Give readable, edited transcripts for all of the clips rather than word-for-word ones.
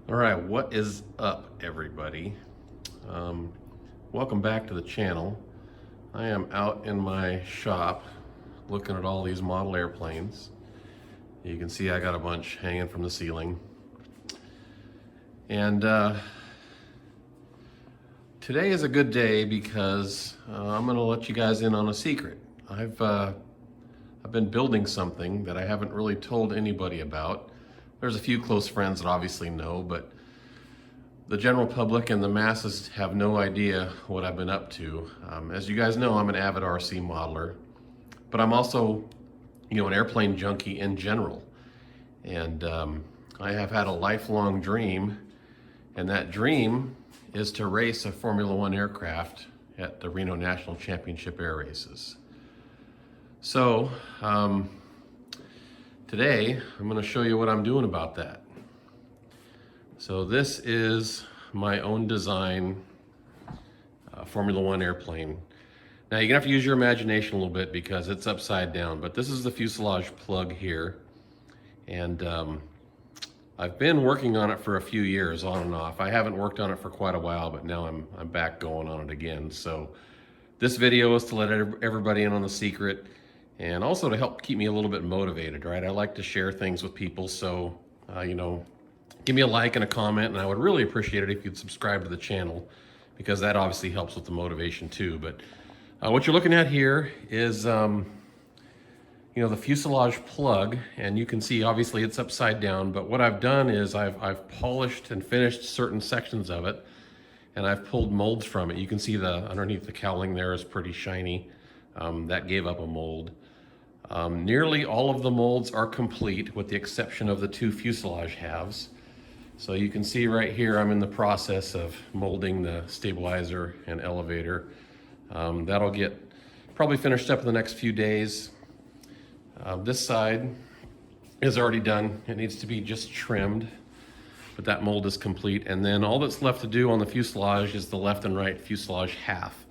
All right, what is up, everybody? Welcome back to the channel. I am out in my shop looking at all these model airplanes. You can see I got a bunch hanging from the ceiling. And today is a good day because I'm gonna let you guys in on a secret. I've been building something that I haven't really told anybody about. There's a few close friends that obviously know, but the general public and the masses have no idea what I've been up to. As you guys know, I'm an avid RC modeler, but I'm also, an airplane junkie in general. And I have had a lifelong dream, and that dream is to race a Formula One aircraft at the Reno National Championship Air Races. So, today, I'm going to show you what I'm doing about that. So this is my own design Formula One airplane. Now you're going to have to use your imagination a little bit because it's upside down, but this is the fuselage plug here. And I've been working on it for a few years on and off. I haven't worked on it for quite a while, but now I'm back going on it again. So this video is to let everybody in on the secret, and also to help keep me a little bit motivated, right? I like to share things with people, so, give me a like and a comment, and I would really appreciate it if you'd subscribe to the channel, because that obviously helps with the motivation too. But what you're looking at here is, the fuselage plug, and you can see obviously it's upside down, but what I've done is I've polished and finished certain sections of it, and I've pulled molds from it. You can see underneath the cowling there is pretty shiny. That gave up a mold. Nearly all of the molds are complete with the exception of the two fuselage halves. So you can see right here I'm in the process of molding the stabilizer and elevator. That'll get probably finished up in the next few days. This side is already done. It needs to be just trimmed, but that mold is complete. And then all that's left to do on the fuselage is the left and right fuselage half,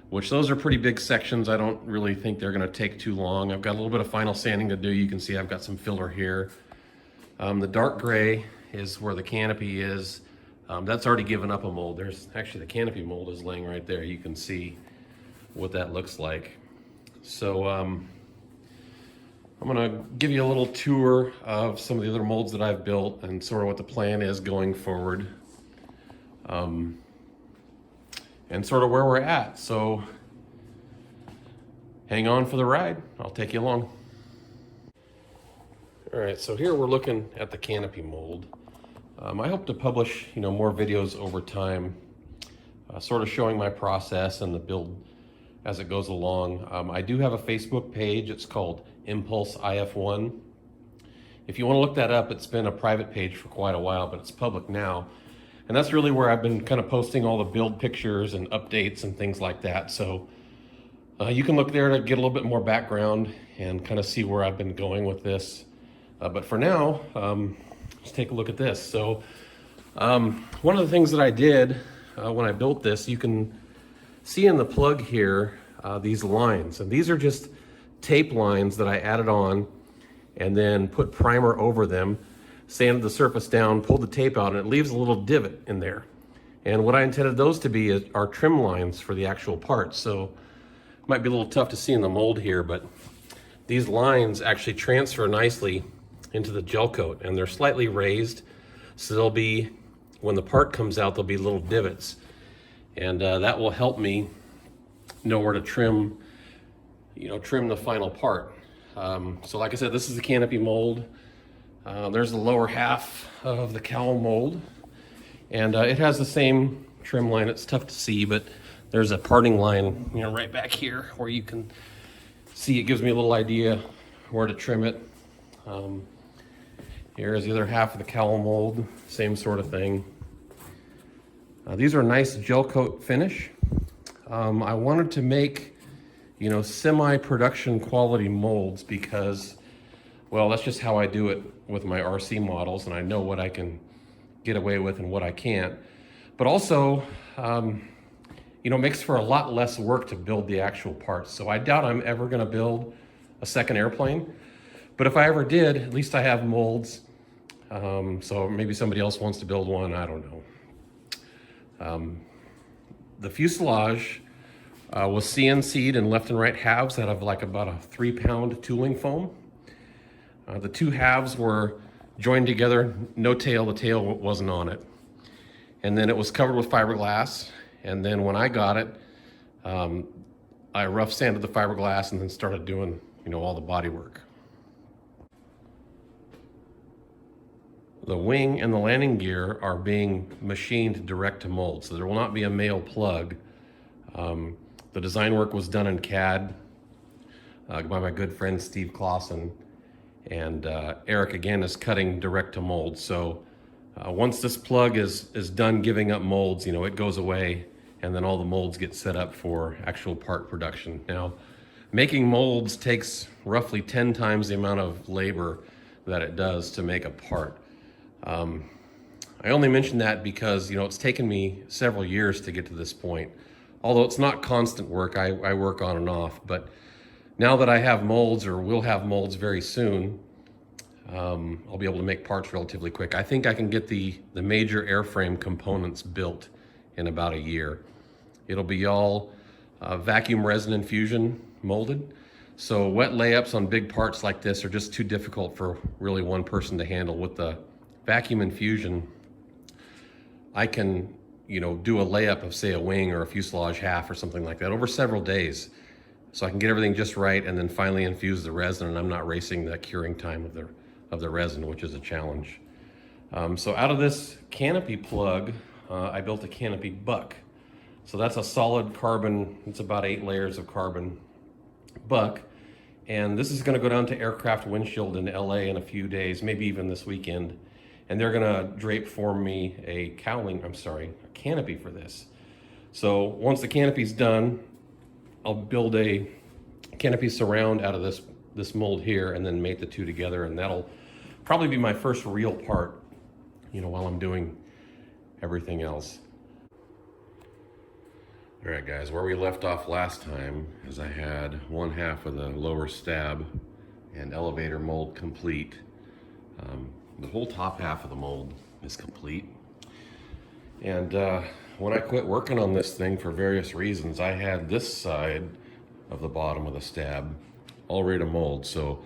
which those are pretty big sections. I don't really think they're gonna take too long. I've got a little bit of final sanding to do. You can see I've got some filler here. The dark gray is where the canopy is. That's already given up a mold. There's actually the canopy mold is laying right there. You can see what that looks like. So I'm gonna give you a little tour of some of the other molds that I've built and sort of what the plan is going forward. And sort of where we're at. So hang on for the ride. I'll take you along. All right, so here we're looking at the canopy mold. I hope to publish, more videos over time, sort of showing my process and the build as it goes along. I do have a Facebook page. It's called Impulse IF1. If you want to look that up, it's been a private page for quite a while, but it's public now. And that's really where I've been kind of posting all the build pictures and updates and things like that. So you can look there to get a little bit more background and kind of see where I've been going with this. But for now, let's take a look at this. So one of the things that I did when I built this, you can see in the plug here, these lines. And these are just tape lines that I added on and then put primer over them, sanded the surface down, pulled the tape out, and it leaves a little divot in there. And what I intended those to be are trim lines for the actual parts. So it might be a little tough to see in the mold here, but these lines actually transfer nicely into the gel coat, and they're slightly raised. So they'll be, when the part comes out, there'll be little divots. And that will help me know where to trim, trim the final part. So like I said, this is the canopy mold. There's the lower half of the cowl mold, and it has the same trim line. It's tough to see, but there's a parting line, right back here where you can see. It gives me a little idea where to trim it. Here's the other half of the cowl mold, same sort of thing. These are a nice gel coat finish. I wanted to make, semi-production quality molds because, well, that's just how I do it with my RC models, and I know what I can get away with and what I can't. But also, makes for a lot less work to build the actual parts. So I doubt I'm ever gonna build a second airplane. But if I ever did, at least I have molds So maybe somebody else wants to build one, I don't know. The fuselage was CNC'd in left and right halves out of like about a 3-pound tooling foam. The two halves were joined together, no tail, the tail wasn't on it. And then it was covered with fiberglass. And then when I got it, I rough sanded the fiberglass and then started doing, all the body work. The wing and the landing gear are being machined direct to mold, so there will not be a male plug. The design work was done in CAD by my good friend Steve Clausen, and Eric again is cutting direct to mold. So once this plug is done giving up molds, it goes away, and then all the molds get set up for actual part production. Now, making molds takes roughly 10 times the amount of labor that it does to make a part. I only mention that because, it's taken me several years to get to this point. Although it's not constant work, I work on and off. But now that I have molds, or will have molds very soon, I'll be able to make parts relatively quick. I think I can get the major airframe components built in about a year. It'll be all vacuum resin infusion molded. So wet layups on big parts like this are just too difficult for really one person to handle. With the vacuum infusion, I can, do a layup of, say, a wing or a fuselage half or something like that over several days. So I can get everything just right and then finally infuse the resin, and I'm not racing the curing time of the resin, which is a challenge. So out of this canopy plug, I built a canopy buck. So that's a solid carbon, it's about 8 layers of carbon buck. And this is gonna go down to Aircraft Windshield in LA in a few days, maybe even this weekend. And they're gonna drape for me a canopy for this. So once the canopy's done, I'll build a canopy surround out of this mold here and then mate the two together, and that'll probably be my first real part, while I'm doing everything else. All right, guys, where we left off last time is I had one half of the lower stab and elevator mold complete. The whole top half of the mold is complete. And when I quit working on this thing for various reasons, I had this side of the bottom of the stab all ready to mold. So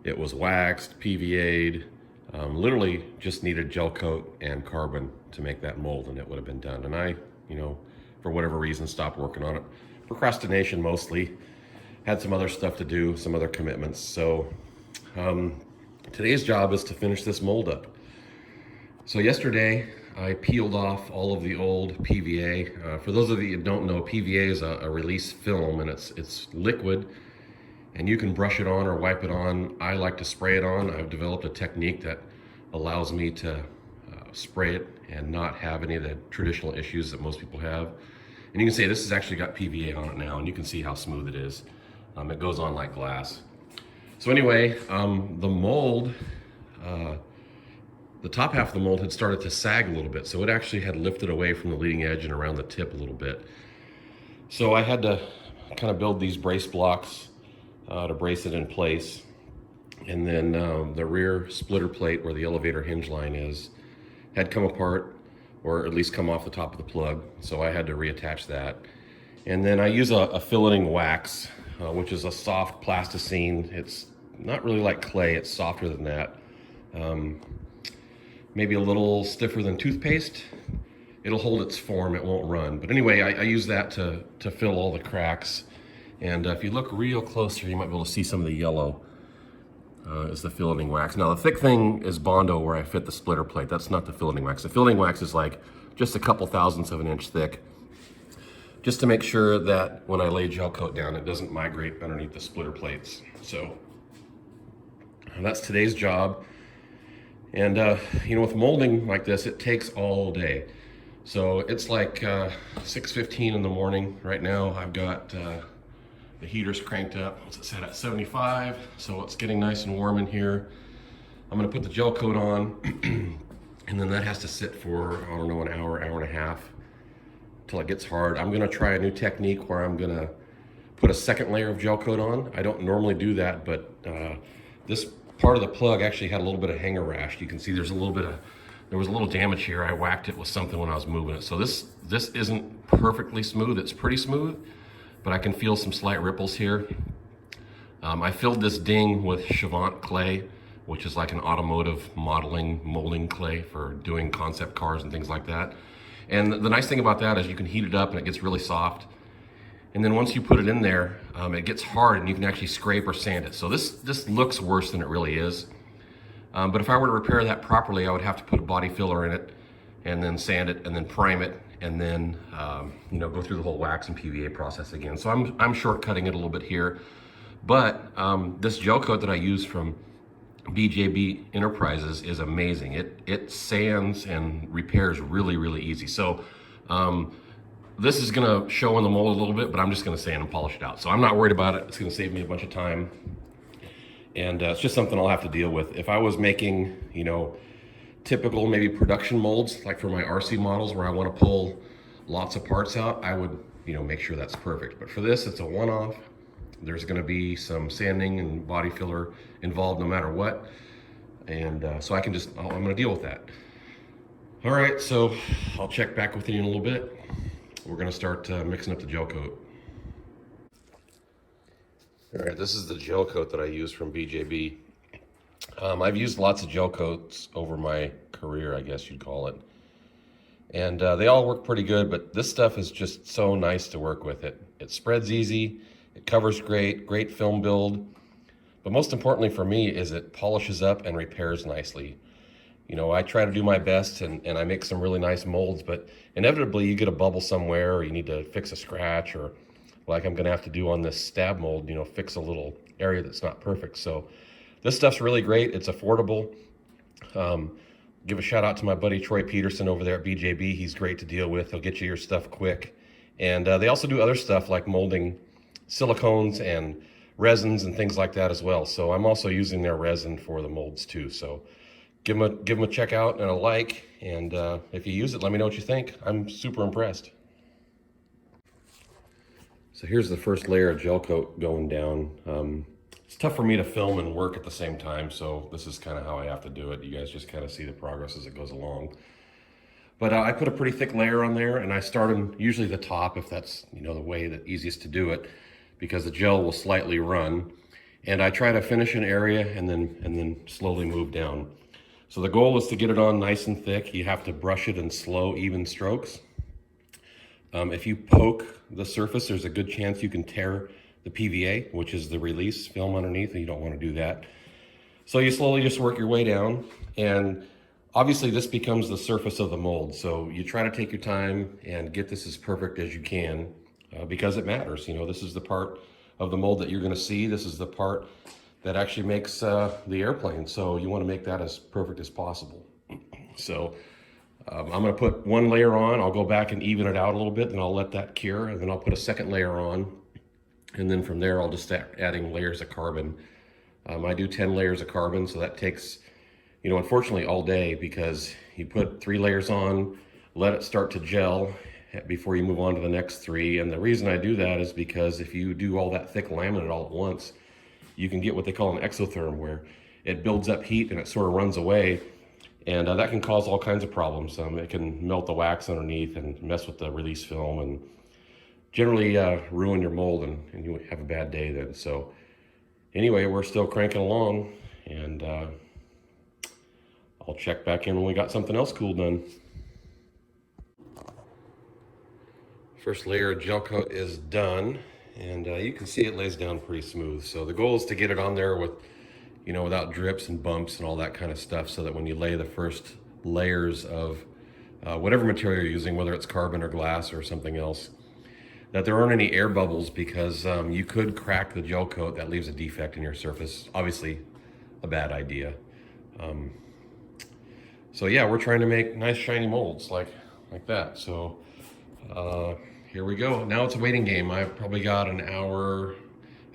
it was waxed, PVA'd, literally just needed gel coat and carbon to make that mold, and it would have been done. And I, for whatever reason, stopped working on it. Procrastination mostly. Had some other stuff to do, some other commitments. So today's job is to finish this mold up. So yesterday I peeled off all of the old PVA. For those of you that don't know, PVA is a release film, and it's liquid, and you can brush it on or wipe it on. I like to spray it on. I've developed a technique that allows me to spray it and not have any of the traditional issues that most people have. And you can see this has actually got PVA on it now, and you can see how smooth it is. It goes on like glass. So anyway, the mold, the top half of the mold had started to sag a little bit, so it actually had lifted away from the leading edge and around the tip a little bit. So I had to kind of build these brace blocks to brace it in place. And then the rear splitter plate where the elevator hinge line is had come apart, or at least come off the top of the plug, so I had to reattach that. And then I use a filleting wax, which is a soft plasticine. It's not really like clay, it's softer than that. Maybe a little stiffer than toothpaste. It'll hold its form, it won't run. But anyway, I use that to fill all the cracks. And if you look real close here, you might be able to see some of the yellow. Is the filleting wax. Now the thick thing is Bondo where I fit the splitter plate. That's not the filleting wax. The filleting wax is like just a couple thousandths of an inch thick, just to make sure that when I lay gel coat down, it doesn't migrate underneath the splitter plates. So that's today's job. And with molding like this, it takes all day. So it's like 6:15 in the morning. Right now I've got the heater's cranked up. What's it set at 75? So it's getting nice and warm in here. I'm gonna put the gel coat on, and then that has to sit for, I don't know, an hour, hour and a half, till it gets hard. I'm gonna try a new technique where I'm gonna put a second layer of gel coat on. I don't normally do that, but this part of the plug actually had a little bit of hanger rash. You can see there was a little damage here. I whacked it with something when I was moving it. So this isn't perfectly smooth. It's pretty smooth, but I can feel some slight ripples here. I filled this ding with Chavant clay, which is like an automotive molding clay for doing concept cars and things like that. And the nice thing about that is you can heat it up and it gets really soft. And then once you put it in there, it gets hard and you can actually scrape or sand it. So this looks worse than it really is. But if I were to repair that properly, I would have to put a body filler in it and then sand it and then prime it and then go through the whole wax and PVA process again. So I'm shortcutting it a little bit here. But this gel coat that I use from BJB Enterprises is amazing. It sands and repairs really, really easy. So this is gonna show in the mold a little bit, but I'm just gonna sand and polish it out. So I'm not worried about it. It's gonna save me a bunch of time. And it's just something I'll have to deal with. If I was making, typical maybe production molds, like for my RC models where I wanna pull lots of parts out, I would, make sure that's perfect. But for this, it's a one-off. There's gonna be some sanding and body filler involved no matter what. And so I'm gonna deal with that. All right, so I'll check back with you in a little bit. We're gonna start mixing up the gel coat. All right, this is the gel coat that I use from BJB. I've used lots of gel coats over my career, I guess you'd call it. And they all work pretty good, but this stuff is just so nice to work with. It spreads easy. It covers great film build, but most importantly for me is it polishes up and repairs nicely. I try to do my best and I make some really nice molds, but inevitably you get a bubble somewhere or you need to fix a scratch, or like I'm gonna have to do on this stab mold, fix a little area that's not perfect. So this stuff's really great. It's affordable. Give a shout out to my buddy Troy Peterson over there at BJB. He's great to deal with. He'll get you your stuff quick. And they also do other stuff like molding silicones and resins and things like that as well. So I'm also using their resin for the molds too. So give them a check out and a like. And if you use it, let me know what you think. I'm super impressed. So here's the first layer of gel coat going down. It's tough for me to film and work at the same time, so this is kind of how I have to do it. You guys just kind of see the progress as it goes along. But I put a pretty thick layer on there, and I start on usually the top if that's the way that easiest to do it, because the gel will slightly run. And I try to finish an area and then slowly move down. So the goal is to get it on nice and thick. You have to brush it in slow, even strokes. If you poke the surface, there's a good chance you can tear the PVA, which is the release film underneath, and you don't want to do that. So you slowly just work your way down, and obviously this becomes the surface of the mold. So you try to take your time and get this as perfect as you can, because it matters. This is the part of the mold that you're going to see. This is the part that actually makes the airplane. So you want to make that as perfect as possible. So I'm going to put one layer on. I'll go back and even it out a little bit, and I'll let that cure, and then I'll put a second layer on. And then from there, I'll just start adding layers of carbon. I do 10 layers of carbon, so that takes, unfortunately all day, because you put 3 layers on, let it start to gel before you move on to the next 3. And the reason I do that is because if you do all that thick laminate all at once, you can get what they call an exotherm, where it builds up heat and it sort of runs away. And that can cause all kinds of problems. It can melt the wax underneath and mess with the release film and generally ruin your mold, and you have a bad day then. So anyway, we're still cranking along, and I'll check back in when we got something else cool done. First layer of gel coat is done, and you can see it lays down pretty smooth. So the goal is to get it on there with, without drips and bumps and all that kind of stuff, so that when you lay the first layers of whatever material you're using, whether it's carbon or glass or something else, that there aren't any air bubbles, because you could crack the gel coat. That leaves a defect in your surface. Obviously a bad idea. So yeah, we're trying to make nice shiny molds like that. So here we go. Now it's a waiting game. I've probably got an hour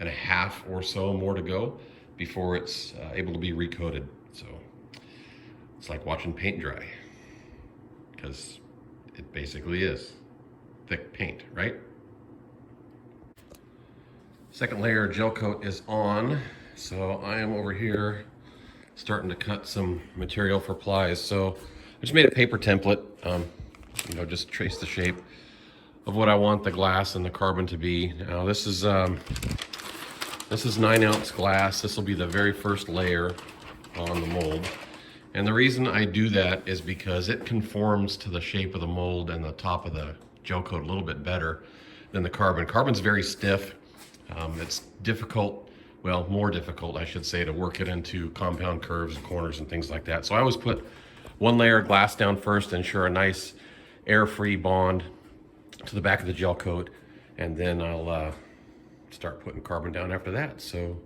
and a half or so more to go before it's able to be recoated. So it's like watching paint dry, because it basically is thick paint, right? Second layer of gel coat is on. So I am over here starting to cut some material for plies. So I just made a paper template, just trace the shape of what I want the glass and the carbon to be. Now this is 9-ounce glass. This will be the very first layer on the mold. And the reason I do that is because it conforms to the shape of the mold and the top of the gel coat a little bit better than the carbon. Carbon's very stiff. It's difficult, well, more difficult, I should say, to work it into compound curves and corners and things like that. So I always put one layer of glass down first to ensure a nice air-free bond to the back of the gel coat, and then I'll start putting carbon down after that. So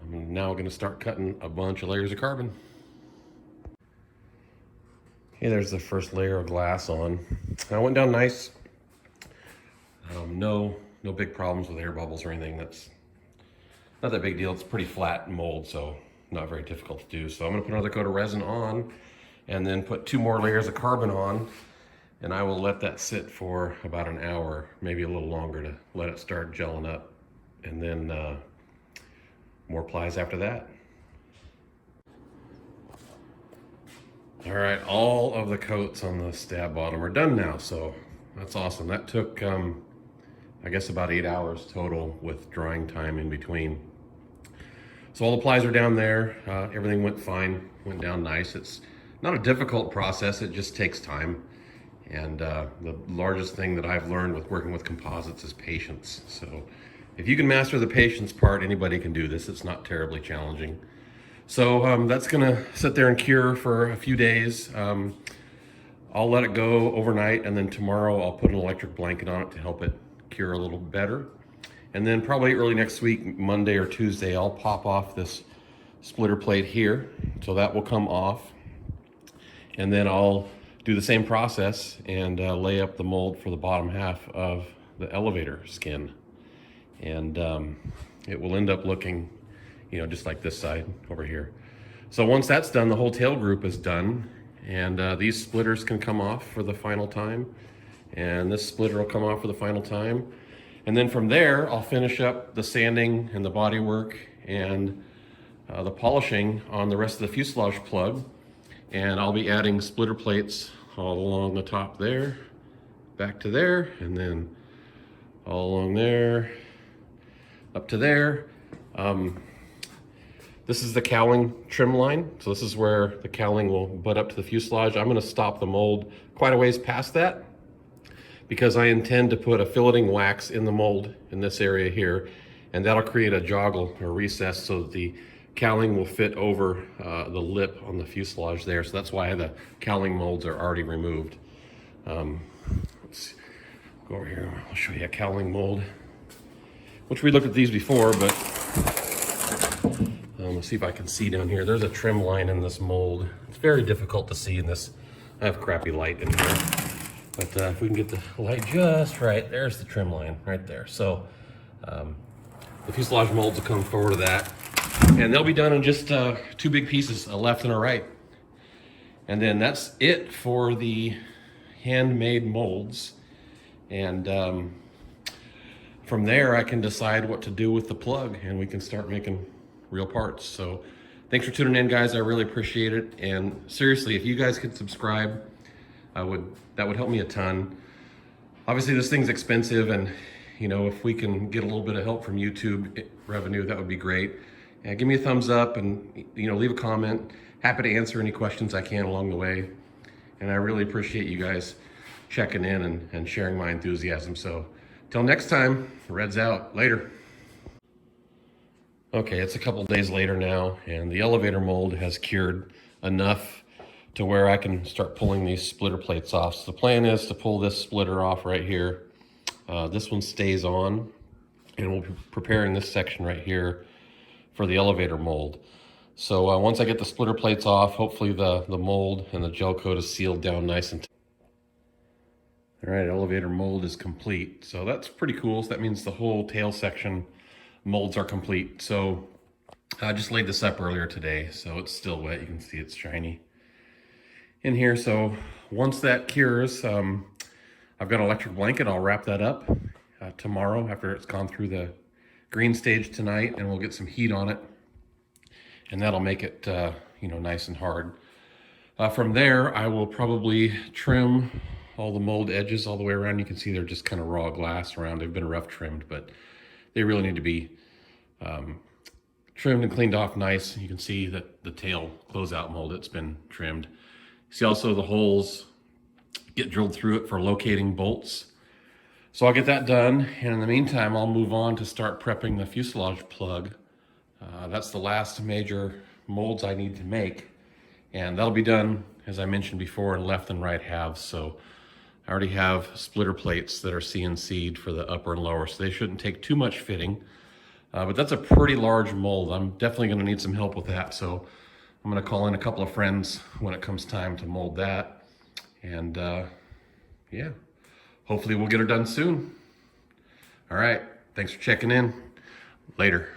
I'm now going to start cutting a bunch of layers of carbon. Okay, there's the first layer of glass on. I went down nice. No big problems with air bubbles or anything. That's not that big deal. It's pretty flat mold, so not very difficult to do. So I'm going to put another coat of resin on and then put 2 more layers of carbon on, and I will let that sit for about an hour, maybe a little longer, to let it start gelling up, and then more plies after that. All right, all of the coats on the stab bottom are done now, so that's awesome. That took, I guess, about 8 hours total with drying time in between. So all the plies are down there. Everything went fine, went down nice. It's not a difficult process, it just takes time. And the largest thing that I've learned with working with composites is patience. So if you can master the patience part, anybody can do this. It's not terribly challenging. So that's gonna sit there and cure for a few days. I'll let it go overnight, and then tomorrow I'll put an electric blanket on it to help it cure a little better. And then probably early next week, Monday or Tuesday, I'll pop off this splitter plate here. So that will come off. And then I'll do the same process and lay up the mold for the bottom half of the elevator skin. And it will end up looking, just like this side over here. So once that's done, the whole tail group is done. And these splitters can come off for the final time. And this splitter will come off for the final time. And then from there, I'll finish up the sanding and the body work and the polishing on the rest of the fuselage plug. And I'll be adding splitter plates all along the top there, back to there, and then all along there, up to there. This is the cowling trim line. So this is where the cowling will butt up to the fuselage. I'm gonna stop the mold quite a ways past that, because I intend to put a filleting wax in the mold in this area here, and that'll create a joggle or recess so that the cowling will fit over the lip on the fuselage there. So that's why the cowling molds are already removed. Let's go over here. I'll show you a cowling mold, which we looked at these before, but let's see if I can see down here. There's a trim line in this mold. It's very difficult to see in this. I have crappy light in here. But if we can get the light just right, there's the trim line right there. So the fuselage molds will come forward to that, and they'll be done in just 2 big pieces, a left and a right. And then that's it for the handmade molds. And from there, I can decide what to do with the plug, and we can start making real parts. So thanks for tuning in, guys. I really appreciate it. And seriously, if you guys could subscribe, that would help me a ton. Obviously this thing's expensive, and if we can get a little bit of help from YouTube revenue, that would be great. And give me a thumbs up, and leave a comment. Happy to answer any questions I can along the way. And I really appreciate you guys checking in and sharing my enthusiasm. So till next time, Red's out. Later. Okay, it's a couple days later now, and the elevator mold has cured enough to where I can start pulling these splitter plates off. So the plan is to pull this splitter off right here. This one stays on, and we'll be preparing this section right here for the elevator mold. So once I get the splitter plates off, hopefully the mold and the gel coat is sealed down nice and tight. All right, elevator mold is complete. So that's pretty cool. So that means the whole tail section molds are complete. So I just laid this up earlier today, so it's still wet. You can see it's shiny in here. So once that cures, I've got an electric blanket. I'll wrap that up tomorrow after it's gone through the green stage tonight, and we'll get some heat on it. and that'll make it, you know, nice and hard. From there, I will probably trim all the mold edges all the way around. You can see they're just kind of raw glass around. They've been rough trimmed, but they really need to be trimmed and cleaned off nice. You can see that the tail closeout mold, it's been trimmed. See also the holes get drilled through it for locating bolts. So I'll get that done, and in the meantime, I'll move on to start prepping the fuselage plug. That's the last major molds I need to make. And that'll be done, as I mentioned before, in left and right halves. So I already have splitter plates that are CNC'd for the upper and lower, so they shouldn't take too much fitting. But that's a pretty large mold. I'm definitely gonna need some help with that. So I'm gonna call in a couple of friends when it comes time to mold that. And yeah, hopefully we'll get her done soon. All right, thanks for checking in. Later.